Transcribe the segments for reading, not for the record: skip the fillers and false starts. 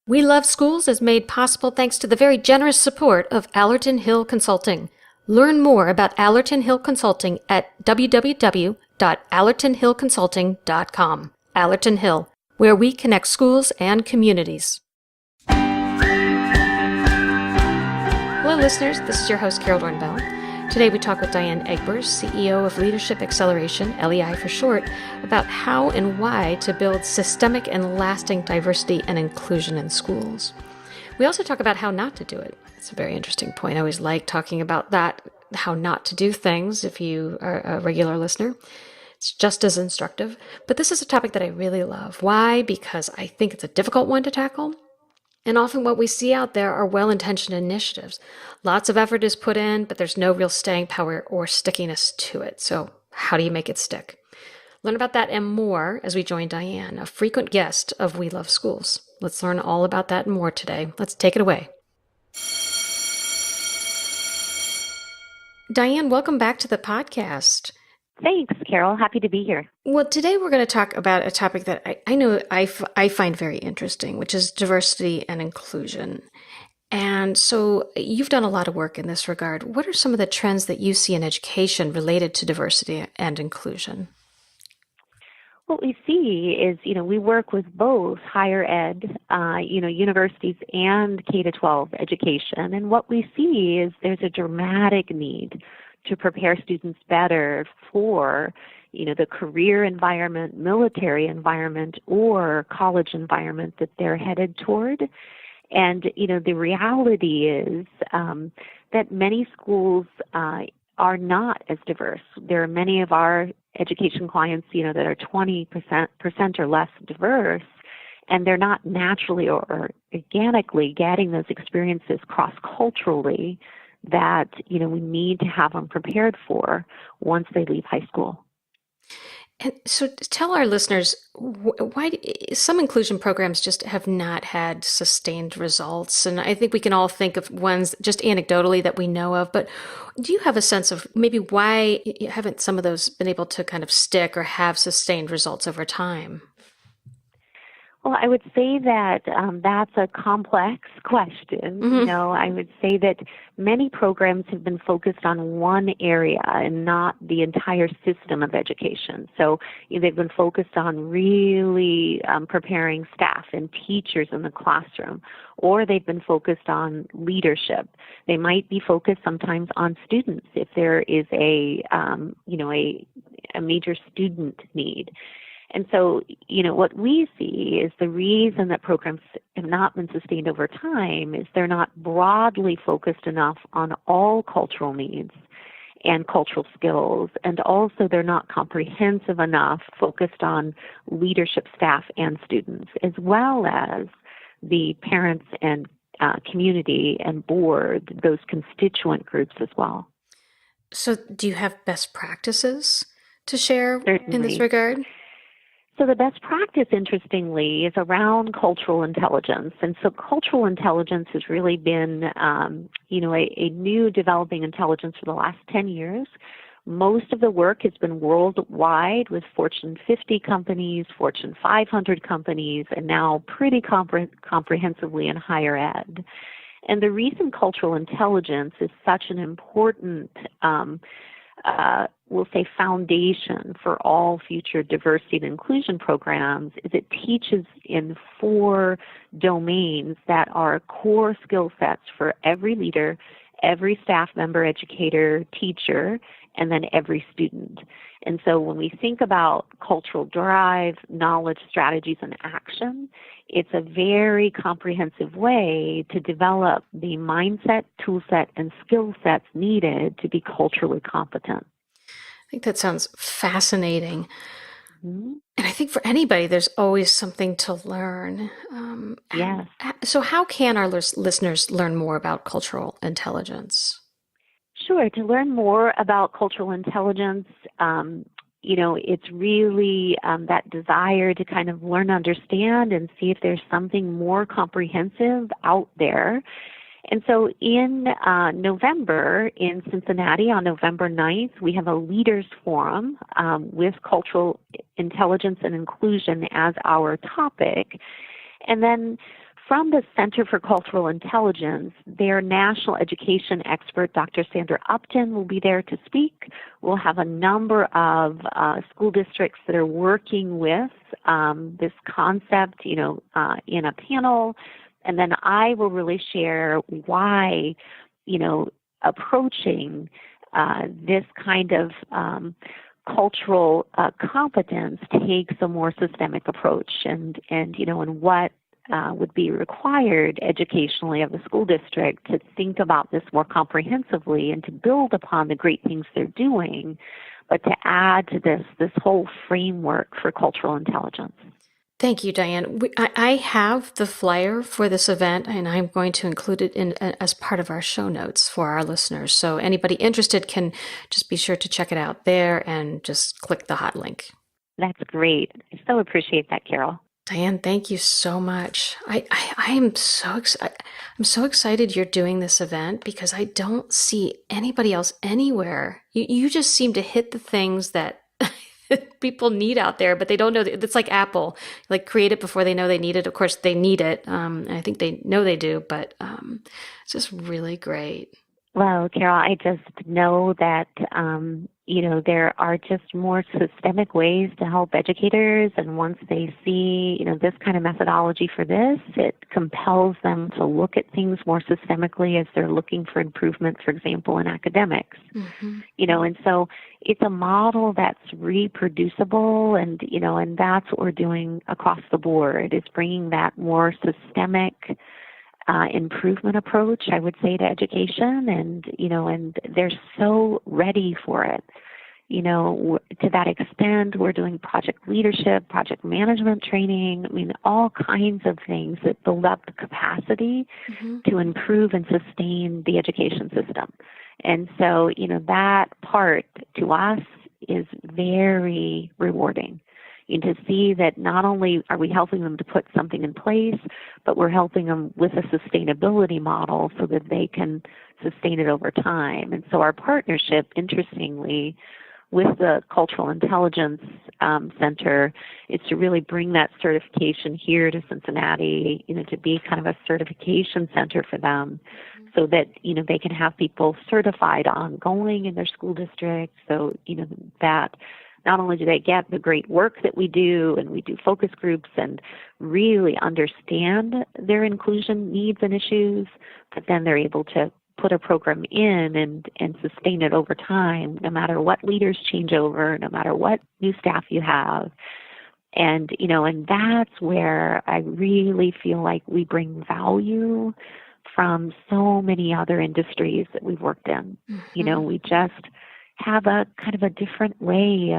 We Love Schools is made possible thanks to the very generous support of Allerton Hill Consulting. Learn more about Allerton Hill Consulting at www.allertonhillconsulting.com. Allerton Hill, where we connect schools and communities. Hello, listeners. This is your host, Carol Dornbell. Today we talk with Diane Egbers, CEO of Leadership Acceleration, LEI for short, about how and why to build systemic and lasting diversity and inclusion in schools. We also talk about how not to do it. It's a very interesting point. I always like talking about that, how not to do things if you are a regular listener. It's just as instructive. But this is a topic that I really love. Why? Because I think it's a difficult one to tackle. And often what we see out there are well-intentioned initiatives. Lots of effort is put in, but there's no real staying power or stickiness to it. So how do you make it stick? Learn about that and more as we join Diane, a frequent guest of We Love Schools. Let's learn all about that and more today. Let's take it away. Diane, welcome back to the podcast. Thanks, Carol. Happy to be here. Well, today we're going to talk about a topic that I know I find very interesting, which is diversity and inclusion. And so you've done a lot of work in this regard. What are some of the trends that you see in education related to diversity and inclusion? What we see is, we work with both higher ed, universities and K-12 education. And what we see is there's a dramatic need to prepare students better for, the career environment, military environment, or college environment that they're headed toward. And, the reality is that many schools are not as diverse. There are many of our education clients, that are 20% or less diverse, and they're not naturally or organically getting those experiences cross-culturally that, we need to have them prepared for once they leave high school. And so tell our listeners, why some inclusion programs just have not had sustained results. And I think we can all think of ones just anecdotally that we know of, but do you have a sense of maybe why haven't some of those been able to kind of stick or have sustained results over time? Well, I would say that that's a complex question. Mm-hmm. I would say that many programs have been focused on one area and not the entire system of education. So they've been focused on really preparing staff and teachers in the classroom, or they've been focused on leadership. They might be focused sometimes on students if there is a major student need. And so, what we see is the reason that programs have not been sustained over time is they're not broadly focused enough on all cultural needs and cultural skills, and also they're not comprehensive enough, focused on leadership staff and students, as well as the parents and community and board, those constituent groups as well. So do you have best practices to share Certainly. in this regard? So the best practice, interestingly, is around cultural intelligence. And so cultural intelligence has really been, a new developing intelligence for the last 10 years. Most of the work has been worldwide with Fortune 50 companies, Fortune 500 companies, and now pretty comprehensively in higher ed. And the reason cultural intelligence is such an important we'll say foundation for all future diversity and inclusion programs is it teaches in 4 domains that are core skill sets for every leader, every staff member, educator, teacher, and then every student. And so when we think about cultural drive, knowledge, strategies, and action, it's a very comprehensive way to develop the mindset, toolset, and skill sets needed to be culturally competent. I think that sounds fascinating. Mm-hmm. And I think for anybody, there's always something to learn. Yes. So how can our listeners learn more about cultural intelligence? Sure. To learn more about cultural intelligence, it's really that desire to kind of learn, understand, and see if there's something more comprehensive out there. And so in November in Cincinnati, on November 9th, we have a leaders forum with cultural intelligence and inclusion as our topic. And then from the Center for Cultural Intelligence, their national education expert, Dr. Sandra Upton, will be there to speak. We'll have a number of school districts that are working with this concept, in a panel. And then I will really share why, approaching this kind of cultural competence takes a more systemic approach, and what would be required educationally of the school district to think about this more comprehensively and to build upon the great things they're doing, but to add to this whole framework for cultural intelligence. Thank you, Diane. I have the flyer for this event, and I'm going to include it as part of our show notes for our listeners. So anybody interested can just be sure to check it out there and just click the hot link. That's great. I so appreciate that, Carol. Diane, thank you so much. I am so excited. I'm so excited you're doing this event because I don't see anybody else anywhere. You just seem to hit the things that people need out there, but they don't know. It's like Apple, like create it before they know they need it. Of course, they need it. And I think they know they do, but it's just really great. Well, Carol, I just know that, there are just more systemic ways to help educators. And once they see, this kind of methodology for this, it compels them to look at things more systemically as they're looking for improvement, for example, in academics. Mm-hmm. And so it's a model that's reproducible, and that's what we're doing across the board, is bringing that more systemic improvement approach, I would say, to education, and they're so ready for it. To that extent, we're doing project leadership, project management training, all kinds of things that build up the capacity to improve and sustain the education system. And so, that part to us is very rewarding. To see that not only are we helping them to put something in place, but we're helping them with a sustainability model so that they can sustain it over time. And so our partnership, interestingly, with the Cultural Intelligence Center is to really bring that certification here to Cincinnati, to be kind of a certification center for them, so that, they can have people certified ongoing in their school district. So, that not only do they get the great work that we do, and we do focus groups and really understand their inclusion needs and issues, but then they're able to put a program in and sustain it over time, no matter what leaders change over, no matter what new staff you have. And, and that's where I really feel like we bring value from so many other industries that we've worked in. Mm-hmm. We just have a kind of a different way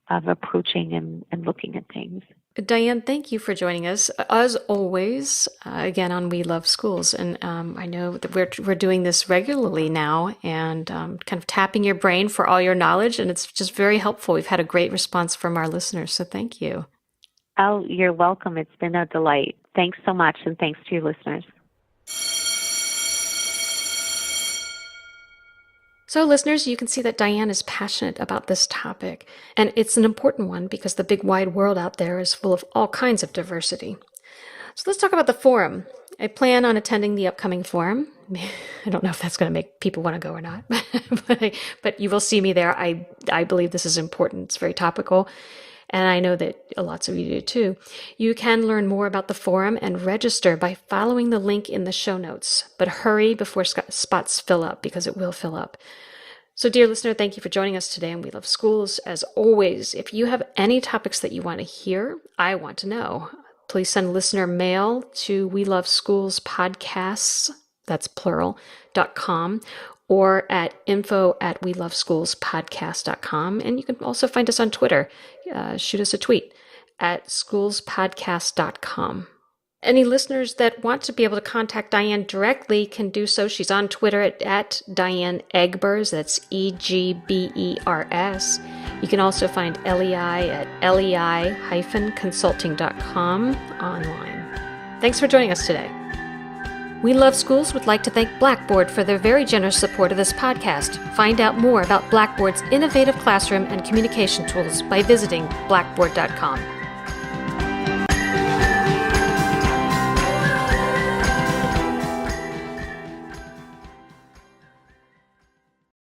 of approaching and looking at things. Diane, thank you for joining us, as always, again on We Love Schools. And I know that we're doing this regularly now, and kind of tapping your brain for all your knowledge, and it's just very helpful. We've had a great response from our listeners, so thank you. Oh, you're welcome. It's been a delight. Thanks so much, and thanks to your listeners. So listeners, you can see that Diane is passionate about this topic, and it's an important one because the big wide world out there is full of all kinds of diversity. So let's talk about the forum. I plan on attending the upcoming forum. I don't know if that's going to make people want to go or not, but you will see me there. I believe this is important. It's very topical, and I know that lots of you do too. You can learn more about the forum and register by following the link in the show notes, but hurry before spots fill up, because it will fill up. So dear listener, thank you for joining us today on We Love Schools. As always, if you have any topics that you want to hear, I want to know, please send listener mail to We Love Schools Podcasts, that's plural, .com, or at info@weloveschoolspodcast.com. And you can also find us on Twitter. Shoot us a tweet at schoolspodcast.com. Any listeners that want to be able to contact Diane directly can do so. She's on Twitter at Diane Egbers. That's EGBERS. You can also find LEI at lei-consulting.com online. Thanks for joining us today. We Love Schools would like to thank Blackboard for their very generous support of this podcast. Find out more about Blackboard's innovative classroom and communication tools by visiting blackboard.com.